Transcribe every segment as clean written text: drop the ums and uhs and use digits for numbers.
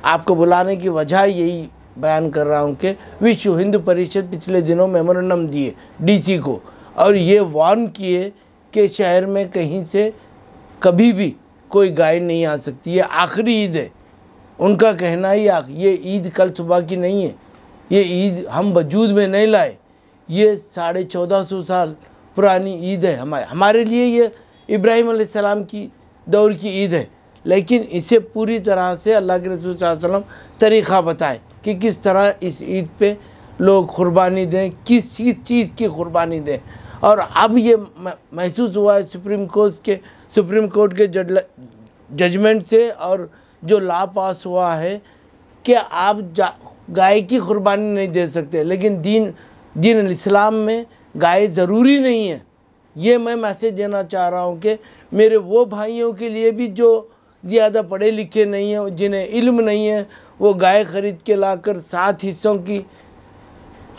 आपको बुलाने की वजह यही बयान कर रहा हूँ कि विश्व हिंदू परिषद पिछले दिनों मेमोरेंडम दिए डीसी को, और ये वार्न किए कि शहर में कहीं से कभी भी कोई गाय नहीं आ सकती। ये आखिरी ईद है, उनका कहना ही ये ईद कल सुबह की नहीं है, ये ईद हम वजूद में नहीं लाए, ये 1450 साल पुरानी ईद है। हमारे लिए ये इब्राहिम अलैहिस्सलाम की दौर की ईद है, लेकिन इसे पूरी तरह से अल्लाह के रसूल सल्लल्लाहु अलैहि वसल्लम तरीक़ा बताए कि किस तरह इस ईद पे लोग कुर्बानी दें, किस चीज़ की कुर्बानी दें। और अब ये महसूस हुआ है सुप्रीम कोर्ट के जजमेंट से और जो लॉ पास हुआ है कि आप गाय की कुर्बानी नहीं दे सकते, लेकिन दीन इस्लाम में गाय ज़रूरी नहीं है। ये मैं मैसेज देना चाह रहा हूँ कि मेरे वो भाइयों के लिए भी जो ज़्यादा पढ़े लिखे नहीं हैं, जिन्हें इल्म नहीं है, वो गाय ख़रीद के लाकर 7 हिस्सों की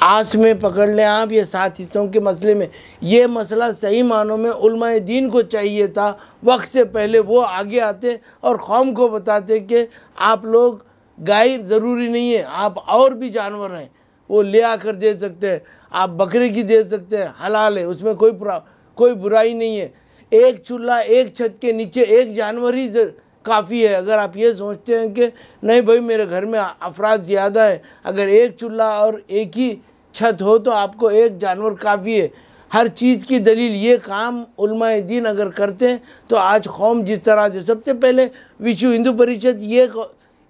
आस में पकड़ लें आप। ये 7 हिस्सों के मसले में ये मसला सही मानों में उलमाए दीन को चाहिए था, वक्त से पहले वो आगे आते और कौम को बताते कि आप लोग गाय ज़रूरी नहीं है, आप और भी जानवर हैं वो ले आकर दे सकते हैं, आप बकरे की दे सकते हैं, हलाल है, उसमें कोई बुराई नहीं है। एक चूल्हा एक छत के नीचे एक जानवर ही काफ़ी है। अगर आप ये सोचते हैं कि नहीं भाई मेरे घर में अफराद ज़्यादा है, अगर एक चूल्हा और एक ही छत हो तो आपको एक जानवर काफ़ी है। हर चीज़ की दलील ये काम उलमाए दीन अगर करते हैं तो आज कौम जिस तरह से, सबसे पहले विश्व हिंदू परिषद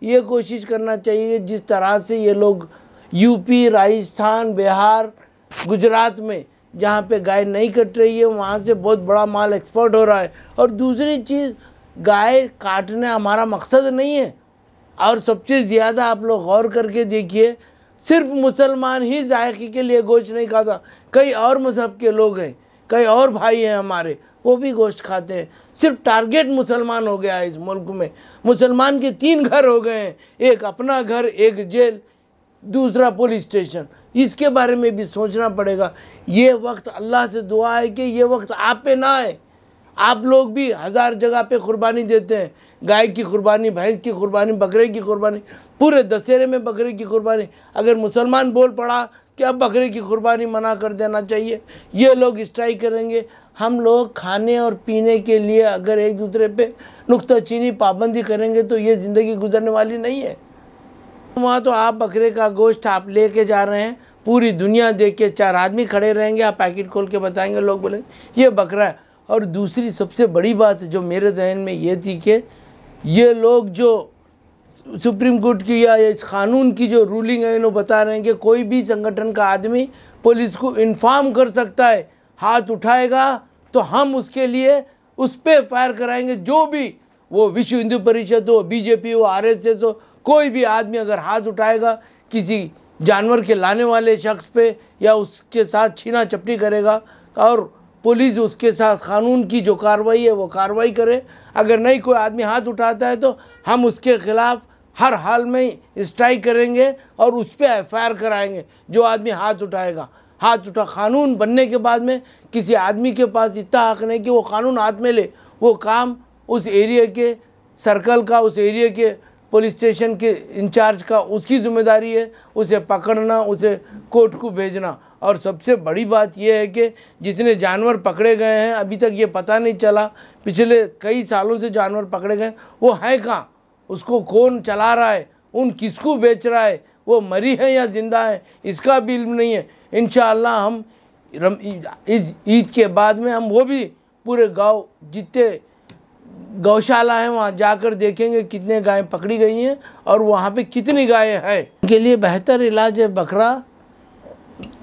ये कोशिश करना चाहिए जिस तरह से ये लोग यूपी, राजस्थान, बिहार, गुजरात में जहाँ पे गाय नहीं कट रही है वहाँ से बहुत बड़ा माल एक्सपोर्ट हो रहा है। और दूसरी चीज़, गाय काटना हमारा मकसद नहीं है। और सबसे ज़्यादा आप लोग गौर करके देखिए, सिर्फ मुसलमान ही जायके के लिए गोश्त नहीं खाता, कई और मज़हब के लोग हैं, कई और भाई हैं हमारे, वो भी गोश्त खाते हैं। सिर्फ टारगेट मुसलमान हो गया है इस मुल्क में। मुसलमान के 3 घर हो गए हैं, एक अपना घर, एक जेल, दूसरा पुलिस स्टेशन। इसके बारे में भी सोचना पड़ेगा। ये वक्त अल्लाह से दुआ है कि ये वक्त आप पे ना आए। आप लोग भी 1000 जगह पे कुर्बानी देते हैं, गाय की कुर्बानी, भैंस की कुर्बानी, बकरे की कुर्बानी, पूरे दशहरे में बकरे की कुर्बानी। अगर मुसलमान बोल पड़ा कि अब बकरे की कुर्बानी मना कर देना चाहिए, ये लोग स्ट्राइक करेंगे। हम लोग खाने और पीने के लिए अगर एक दूसरे पे नुक्ताचीनी पाबंदी करेंगे तो ये ज़िंदगी गुजरने वाली नहीं है। वहाँ तो आप बकरे का गोश्त आप लेके जा रहे हैं, पूरी दुनिया देख के 4 आदमी खड़े रहेंगे, आप पैकेट खोल के बताएंगे, लोग बोलेंगे ये बकरा है। और दूसरी सबसे बड़ी बात जो मेरे जहन में ये थी कि ये लोग जो सुप्रीम कोर्ट की या इस कानून की जो रूलिंग है, इन्होंने बता रहे हैं कि कोई भी संगठन का आदमी पुलिस को इन्फॉर्म कर सकता है, हाथ उठाएगा तो हम उसके लिए उस पर फायर कराएंगे। जो भी, वो विश्व हिंदू परिषद हो, बीजेपी हो, आरएसएस हो, कोई भी आदमी अगर हाथ उठाएगा किसी जानवर के लाने वाले शख्स पे या उसके साथ छीना चपटी करेगा और पुलिस उसके साथ कानून की जो कार्रवाई है वो कार्रवाई करे। अगर नहीं कोई आदमी हाथ उठाता है तो हम उसके ख़िलाफ़ हर हाल में स्ट्राइक करेंगे और उस पर एफआईआर कराएंगे। जो आदमी हाथ उठाएगा, कानून बनने के बाद में किसी आदमी के पास इतना हक़ नहीं कि वो कानून हाथ में ले। वो काम उस एरिया के सर्कल का, उस एरिया के पुलिस स्टेशन के इंचार्ज का, उसकी ज़िम्मेदारी है उसे पकड़ना, उसे कोर्ट को भेजना। और सबसे बड़ी बात यह है कि जितने जानवर पकड़े गए हैं अभी तक ये पता नहीं चला, पिछले कई सालों से जानवर पकड़े गए, वो है कहाँ, उसको कौन चला रहा है, उन किसको बेच रहा है, वो मरी है या ज़िंदा है, इसका भी इल्म नहीं है। इंशाअल्लाह हम इस ईद के बाद में हम वो भी पूरे गांव जितने गौशाला है वहाँ जाकर देखेंगे कितने गायें पकड़ी गई हैं और वहाँ पे कितनी गायें हैं। उनके लिए बेहतर इलाज है बकरा,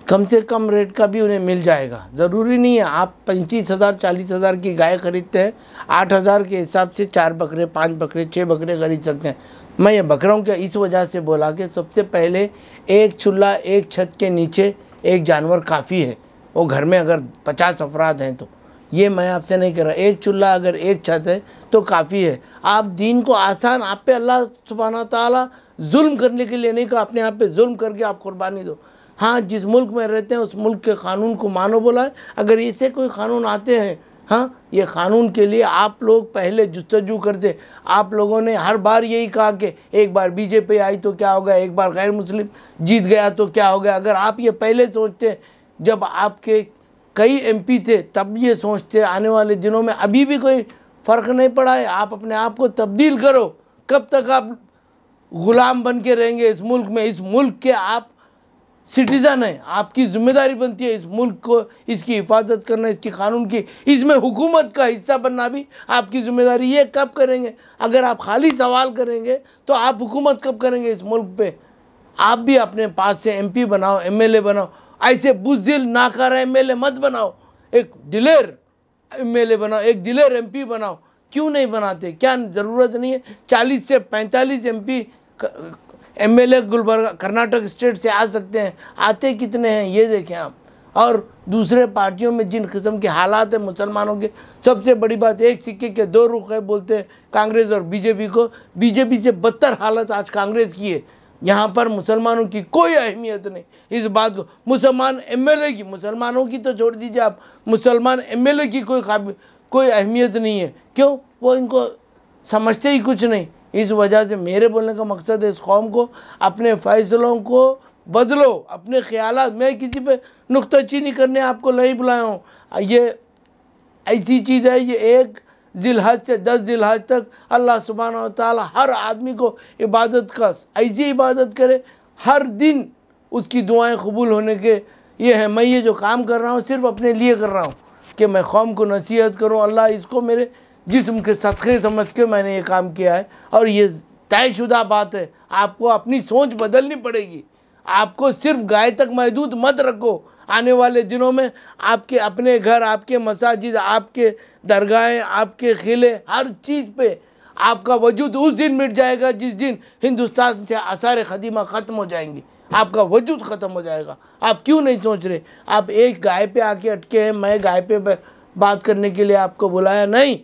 कम से कम रेट का भी उन्हें मिल जाएगा। ज़रूरी नहीं है आप 35,000 40,000 की गाय खरीदते हैं, 8,000 के हिसाब से 4 बकरे, 5 बकरे, 6 बकरे खरीद सकते हैं। मैं ये बकरों के इस वजह से बोला कि सबसे पहले एक चूल्हा एक छत के नीचे एक जानवर काफ़ी है। वो घर में अगर 50 अफराद हैं तो ये मैं आपसे नहीं कर रहा, एक चूल्हा अगर एक छत है तो काफ़ी है। आप दीन को आसान, आप पे अल्लाह सुब्हानहू तआला जुल्म करने के लिए नहीं कहा, अपने आप पे जुल्म करके आप कुर्बानी दो। हाँ, जिस मुल्क में रहते हैं उस मुल्क के क़ानून को मानो बोला है। अगर इससे कोई क़ानून आते हैं हाँ, ये कानून के लिए आप लोग पहले जुस्तजू करते। आप लोगों ने हर बार यही कहा कि एक बार बीजेपी आई तो क्या होगा, एक बार गैर मुस्लिम जीत गया तो क्या हो गया। अगर आप ये पहले सोचते, जब आपके कई एमपी थे तब ये सोचते, आने वाले दिनों में अभी भी कोई फ़र्क नहीं पड़ा है। आप अपने आप को तब्दील करो। कब तक आप ग़ुलाम बन के रहेंगे इस मुल्क में? इस मुल्क के आप सिटीज़न है, आपकी जिम्मेदारी बनती है इस मुल्क को, इसकी हिफाजत करना, इसकी कानून की, इसमें हुकूमत का हिस्सा बनना भी आपकी जिम्मेदारी। ये कब करेंगे? अगर आप खाली सवाल करेंगे तो आप हुकूमत कब करेंगे इस मुल्क पे? आप भी अपने पास से एमपी बनाओ, एमएलए बनाओ। ऐसे बुज़दिल नाकारा एमएलए मत बनाओ, एक दिलेर एमएलए बनाओ, एक दिलेर एमपी बनाओ। क्यों नहीं बनाते? क्या ज़रूरत नहीं है? 40 से 45 MP MLA Gulbarga Karnataka state से आ सकते हैं। आते कितने हैं ये देखें आप। और दूसरे पार्टियों में जिन किस्म के हालात हैं मुसलमानों के, सबसे बड़ी बात, एक सिक्के के दो रुख है बोलते हैं कांग्रेस और बीजेपी को। बीजेपी से बदतर हालत आज कांग्रेस की है। यहाँ पर मुसलमानों की कोई अहमियत नहीं। इस बात को मुसलमान एमएलए की, मुसलमानों की तो छोड़ दीजिए आप, मुसलमान एमएलए की कोई अहमियत नहीं है। क्यों? वो इनको समझते ही कुछ नहीं। इस वजह से मेरे बोलने का मकसद है, इस कौम को अपने फ़ैसलों को बदलो, अपने ख्यालात। मैं किसी पे नुक्ताचीनी करने आपको नहीं बुलाया हूँ। ये ऐसी चीज़ है, ये 1 ज़िलहज से 10 ज़िलहज तक अल्लाह सुब्हानहू व तआला हर आदमी को इबादत का, ऐसी इबादत करे हर दिन उसकी दुआएं कबूल होने के ये है। मैं ये जो काम कर रहा हूँ सिर्फ़ अपने लिए कर रहा हूँ कि मैं कौम को नसीहत करूँ। अल्लाह इसको मेरे जिस्म के सदक़े समझ के मैंने ये काम किया है। और ये तयशुदा बात है, आपको अपनी सोच बदलनी पड़ेगी। आपको सिर्फ गाय तक महदूद मत रखो। आने वाले दिनों में आपके अपने घर, आपके मसाजिद, आपके दरगाहें, आपके किले, हर चीज़ पे आपका वजूद उस दिन मिट जाएगा जिस दिन हिंदुस्तान से आसार क़दीमा ख़त्म हो जाएंगी। आपका वजूद ख़त्म हो जाएगा। आप क्यों नहीं सोच रहे? आप एक गाय पे आके अटके हैं। मैं गाय पे बात करने के लिए आपको बुलाया नहीं,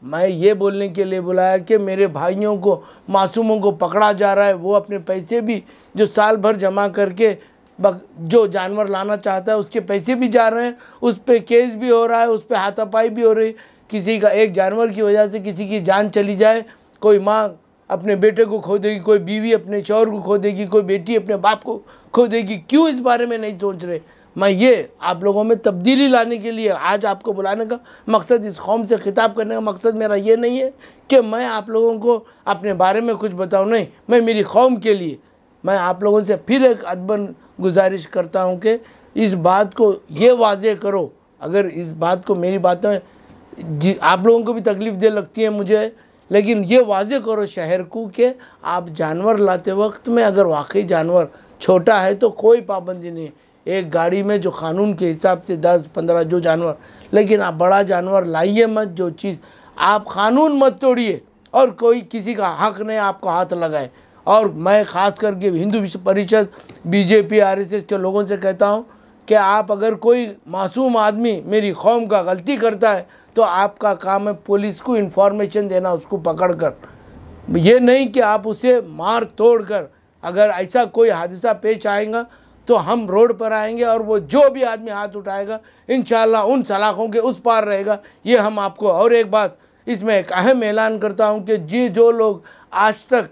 मैं ये बोलने के लिए बुलाया कि मेरे भाइयों को, मासूमों को पकड़ा जा रहा है। वो अपने पैसे भी जो साल भर जमा करके जो जानवर लाना चाहता है उसके पैसे भी जा रहे हैं, उस पर केस भी हो रहा है, उस पर हाथापाई भी हो रही है। किसी का एक जानवर की वजह से किसी की जान चली जाए, कोई माँ अपने बेटे को खो देगी, कोई बीवी अपने शौहर को खो देगी, कोई बेटी अपने बाप को खो देगी। क्यों इस बारे में नहीं सोच रहे? मैं ये आप लोगों में तब्दीली लाने के लिए आज आपको बुलाने का मकसद, इस कौम से खिताब करने का मकसद मेरा ये नहीं है कि मैं आप लोगों को अपने बारे में कुछ बताऊं। नहीं, मैं मेरी कौम के लिए मैं आप लोगों से फिर एक अदबन गुजारिश करता हूं कि इस बात को ये वाज़ेह करो। अगर इस बात को, मेरी बातें आप लोगों को भी तकलीफ़ दे लगती हैं मुझे, लेकिन ये वाज़ेह करो शहर को कि आप जानवर लाते वक्त में अगर वाकई जानवर छोटा है तो कोई पाबंदी नहीं है। एक गाड़ी में जो कानून के हिसाब से 10-15 जो जानवर, लेकिन आप बड़ा जानवर लाइए मत। जो चीज़ आप कानून मत तोड़िए और कोई किसी का हक नहीं आपको हाथ लगाए। और मैं ख़ास करके हिंदू विश्व परिषद, बीजेपी, आरएसएस के लोगों से कहता हूँ कि आप अगर कोई मासूम आदमी मेरी कौम का गलती करता है तो आपका काम है पुलिस को इन्फॉर्मेशन देना, उसको पकड़ कर। ये नहीं कि आप उसे मार तोड़ कर, अगर ऐसा कोई हादसा पेश आएगा तो हम रोड पर आएंगे और वो जो भी आदमी हाथ उठाएगा इंशाअल्लाह उन सलाखों के उस पार रहेगा। ये हम आपको, और एक बात इसमें एक अहम ऐलान करता हूँ कि जो लोग आज तक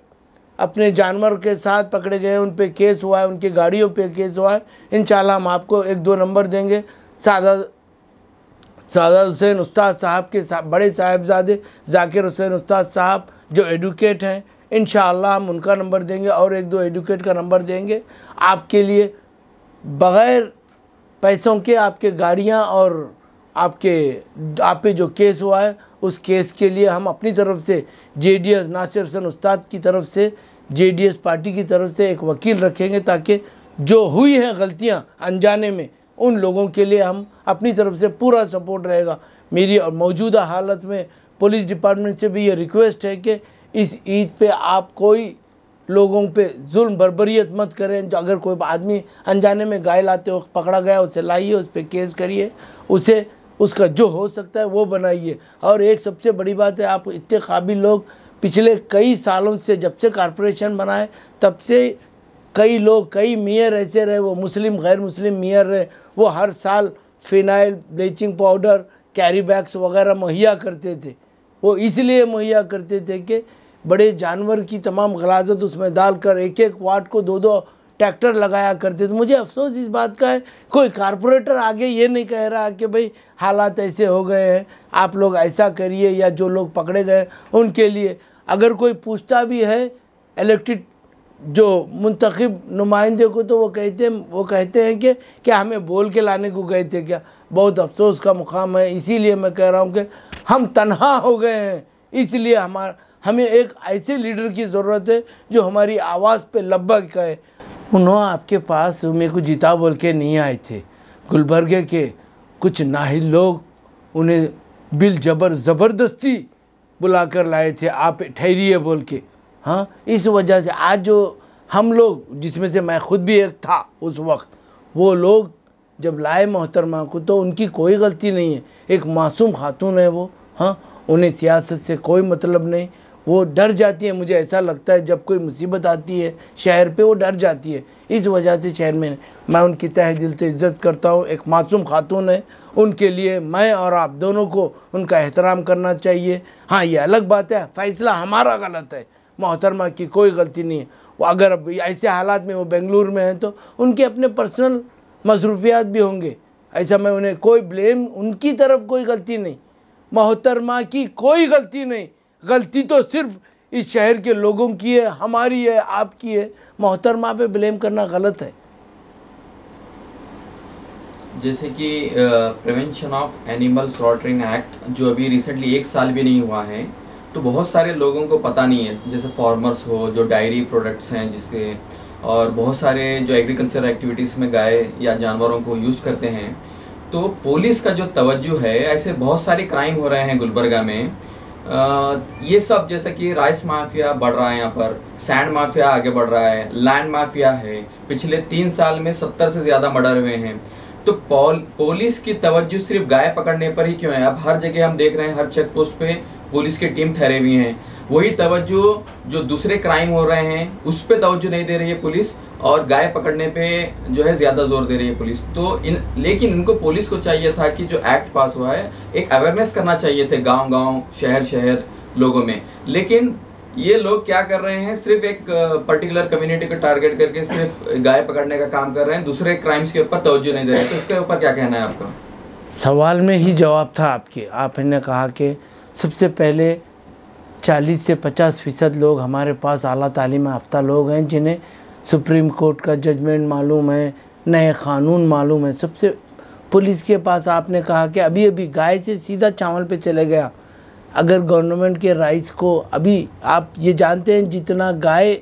अपने जानवर के साथ पकड़े गए, उन पे केस हुआ है, उनकी गाड़ियों पे केस हुआ है, इंशाअल्लाह हम आपको 1-2 नंबर देंगे। सादात हुसैन उस्ताद साहब के बड़े साहिबजादे जाकिर हुसैन उस्ताद साहब जो एडवोकेट हैं, इंशाअल्लाह हम उनका नंबर देंगे और 1-2 एडवोकेट का नंबर देंगे आपके लिए। बग़ैर पैसों के आपके गाड़ियां और आप पे जो केस हुआ है उस केस के लिए हम अपनी तरफ से जेडीएस, नासिर हुसैन उस्ताद की तरफ से, जेडीएस पार्टी की तरफ से एक वकील रखेंगे ताकि जो हुई हैं गलतियां अनजाने में, उन लोगों के लिए हम अपनी तरफ से पूरा सपोर्ट रहेगा। मेरी मौजूदा हालत में पुलिस डिपार्टमेंट से भी ये रिक्वेस्ट है कि इस ईद पे आप कोई लोगों पे जुल्म बर्बरियत मत करें। जो अगर कोई आदमी अनजाने में गाय लाते वक्त पकड़ा गया, उसे लाइए, उस पर केस करिए, उसे उसका जो हो सकता है वो बनाइए। और एक सबसे बड़ी बात है, आप इतने काबिल लोग पिछले कई सालों से, जब से कॉरपोरेशन बनाए तब से कई लोग, कई मेयर ऐसे रहे, वो मुस्लिम गैर मुस्लिम मेयर रहे, वो हर साल phenyl, bleaching powder, carry bags वगैरह मुहैया करते थे। वो इसलिए मुहैया करते थे कि बड़े जानवर की तमाम गलाजत उसमें डालकर एक एक वाट को दो दो ट्रैक्टर लगाया करते थे। मुझे अफसोस इस बात का है, कोई कारपोरेटर आगे ये नहीं कह रहा कि भाई हालात ऐसे हो गए हैं, आप लोग ऐसा करिए, या जो लोग पकड़े गए उनके लिए अगर कोई पूछता भी है इलेक्टेड जो मुंतखब नुमाइंदे को, तो वो कहते हैं कि क्या हमें बोल के लाने को गए थे क्या। बहुत अफसोस का मुकाम है। इसीलिए मैं कह रहा हूँ कि हम तन्हा हो गए हैं, इसलिए हमें एक ऐसे लीडर की ज़रूरत है जो हमारी आवाज़ पे लब्बक कहे। उन्होंने आपके पास मेरे को जीता बोल के नहीं आए थे, गुलबर्गे के कुछ नाहिल लोग उन्हें ज़बरदस्ती बुलाकर लाए थे, आप ठहरिए बोल के। हाँ, इस वजह से आज जो हम लोग, जिसमें से मैं खुद भी एक था उस वक्त, वो लोग जब लाए मोहतरमा को तो उनकी कोई गलती नहीं है, एक मासूम खातून है वो। हाँ, उन्हें सियासत से कोई मतलब नहीं, वो डर जाती है। मुझे ऐसा लगता है जब कोई मुसीबत आती है शहर पे वो डर जाती है। इस वजह से शहर में मैं उनकी तहे दिल से इज़्ज़त करता हूँ। एक मासूम खातून है, उनके लिए मैं और आप दोनों को उनका एहतराम करना चाहिए। हाँ, ये अलग बात है, फ़ैसला हमारा गलत है, मोहतरमा की कोई गलती नहीं है। वो अगर अब ऐसे हालात में वो बेंगलुरु में हैं तो उनके अपने पर्सनल मसरूफियात भी होंगे, ऐसा मैं उन्हें कोई ब्लेम, उनकी तरफ कोई गलती नहीं, मोहतरमा की कोई गलती नहीं। गलती तो सिर्फ इस शहर के लोगों की है, हमारी है, आपकी है। मोहतरमा पे ब्लेम करना गलत है। जैसे कि prevention of animal slaughtering act जो अभी रिसेंटली 1 साल भी नहीं हुआ है, तो बहुत सारे लोगों को पता नहीं है, जैसे फार्मर्स हो जो डायरी प्रोडक्ट्स हैं जिसके, और बहुत सारे जो एग्रीकल्चर एक्टिविटीज़ में गाय या जानवरों को यूज़ करते हैं। तो पुलिस का जो तवज्जो है, ऐसे बहुत सारे क्राइम हो रहे हैं गुलबर्गा में। ये सब जैसे कि राइस माफिया बढ़ रहा है, यहाँ पर सैंड माफिया आगे बढ़ रहा है, लैंड माफिया है, पिछले 3 साल में 70 से ज़्यादा मर्डर हुए हैं। तो पुलिस की तवज्जो सिर्फ गाय पकड़ने पर ही क्यों है? अब हर जगह हम देख रहे हैं, हर चेक पोस्ट पे पुलिस की टीम ठहरे हुई हैं। वही तवज्जो जो दूसरे क्राइम हो रहे हैं उस पर तवज्जो नहीं दे रही है पुलिस, और गाय पकड़ने पे जो है ज़्यादा जोर दे रही है पुलिस। तो लेकिन इनको, पुलिस को चाहिए था कि जो एक्ट पास हुआ है, एक अवेयरनेस करना चाहिए थे गांव-गांव, शहर-शहर लोगों में। लेकिन ये लोग क्या कर रहे हैं, सिर्फ एक पर्टिकुलर कम्युनिटी को टारगेट करके सिर्फ गाय पकड़ने का काम कर रहे हैं, दूसरे क्राइम्स के ऊपर तवज्जो नहीं दे रहे। तो इसके ऊपर क्या कहना है आपका? सवाल में ही जवाब था आपके। आपने कहा कि सबसे पहले 40 से 50% लोग हमारे पास आला तालीम याफ्ता लोग हैं जिन्हें सुप्रीम कोर्ट का जजमेंट मालूम है, नए क़ानून मालूम है। सबसे पुलिस के पास आपने कहा कि अभी अभी गाय से सीधा चावल पे चले गया। अगर गवर्नमेंट के राइस को, अभी आप ये जानते हैं जितना गाय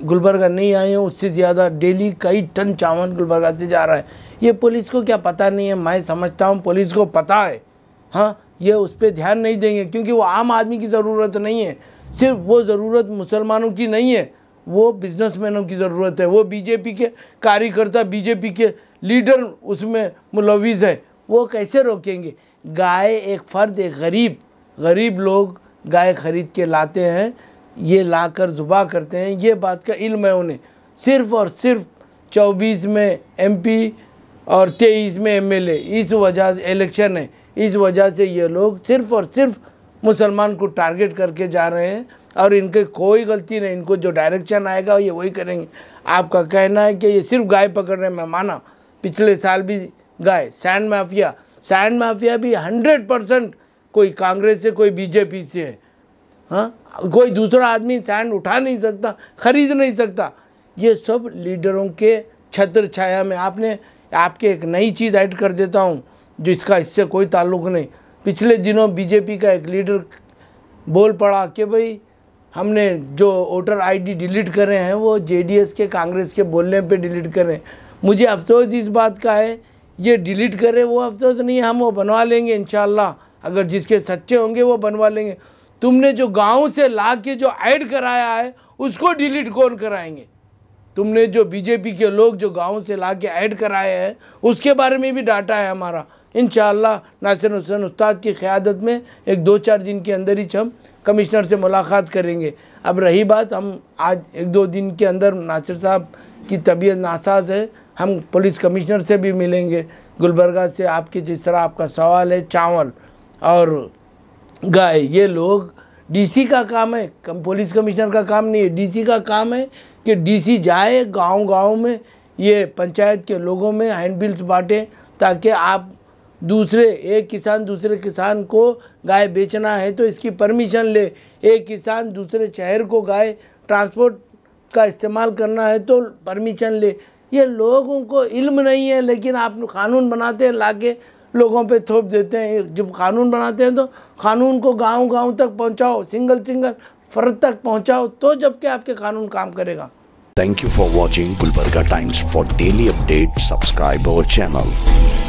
गुलबर्गा नहीं आए हैं उससे ज़्यादा डेली कई टन चावल गुलबर्गा से जा रहा है। ये पुलिस को क्या पता नहीं है? मैं समझता हूँ पुलिस को पता है। हाँ, ये उस पर ध्यान नहीं देंगे क्योंकि वो आम आदमी की ज़रूरत नहीं है, सिर्फ वो ज़रूरत मुसलमानों की नहीं है, वो बिजनेसमैनों की ज़रूरत है। वो बीजेपी के कार्यकर्ता, बीजेपी के लीडर उसमें मुलविस है, वो कैसे रोकेंगे? गाय एक फ़र्द, एक गरीब लोग गाय ख़रीद के लाते हैं, ये लाकर ज़ुबा करते हैं, ये बात का इल्म है उन्हें। सिर्फ़ और सिर्फ 24 में MP और 23 में MLA, इस वजह से इलेक्शन है, इस वजह से ये लोग सिर्फ़ और सिर्फ मुसलमान को टारगेट करके जा रहे हैं और इनके कोई गलती नहीं। इनको जो डायरेक्शन आएगा ये वही करेंगे। आपका कहना है कि ये सिर्फ गाय पकड़ रहे हैं, मैं माना पिछले साल भी गाय। सैंड माफिया भी 100% कोई कांग्रेस से, कोई बीजेपी से है। हाँ, कोई दूसरा आदमी सैंड उठा नहीं सकता, ख़रीद नहीं सकता। ये सब लीडरों के छत्र छाया में। आपके एक नई चीज़ ऐड कर देता हूँ जो इसका इससे कोई ताल्लुक़ नहीं। पिछले दिनों बीजेपी का एक लीडर बोल पड़ा कि भाई हमने जो वोटर ID डिलीट करे हैं वो JDS के, कांग्रेस के बोलने पे डिलीट करें। मुझे अफसोस इस बात का है, ये डिलीट करे वो अफसोस नहीं है, हम वो बनवा लेंगे इंशाल्लाह। अगर जिसके सच्चे होंगे वो बनवा लेंगे। तुमने जो गाँव से ला के जो ऐड कराया है उसको डिलीट कौन कराएंगे? तुमने जो बीजेपी के लोग जो गाँव से ला के ऐड कराए हैं उसके बारे में भी डाटा है हमारा। इंशाअल्लाह नासिर हुसैन उस्ताद की क़यादत में 1-2-4 दिन के अंदर ही हम कमिश्नर से मुलाकात करेंगे। अब रही बात, हम आज 1-2 दिन के अंदर, नासिर साहब की तबीयत नासाज है, हम पुलिस कमिश्नर से भी मिलेंगे गुलबर्गा से। आपके जिस तरह आपका सवाल है चावल, और गाय, ये लोग, डीसी का काम है, पुलिस कमिश्नर का काम नहीं है, डीसी का काम है कि डीसी जाए गांव-गांव में, ये पंचायत के लोगों में हैंडबिल्स बांटे, ताकि आप एक किसान दूसरे किसान को गाय बेचना है तो इसकी परमिशन ले, एक किसान दूसरे शहर को गाय ट्रांसपोर्ट का इस्तेमाल करना है तो परमिशन ले। ये लोगों को इल्म नहीं है, लेकिन आप कानून बनाते हैं, लाके लोगों पे थोप देते हैं। जब कानून बनाते हैं तो कानून को गांव-गांव तक पहुंचाओ, सिंगल फर्द तक पहुंचाओ, तो जबकि आपके कानून काम करेगा। Thank you for watching Gulbarga Times. For daily updates, subscribe our channel.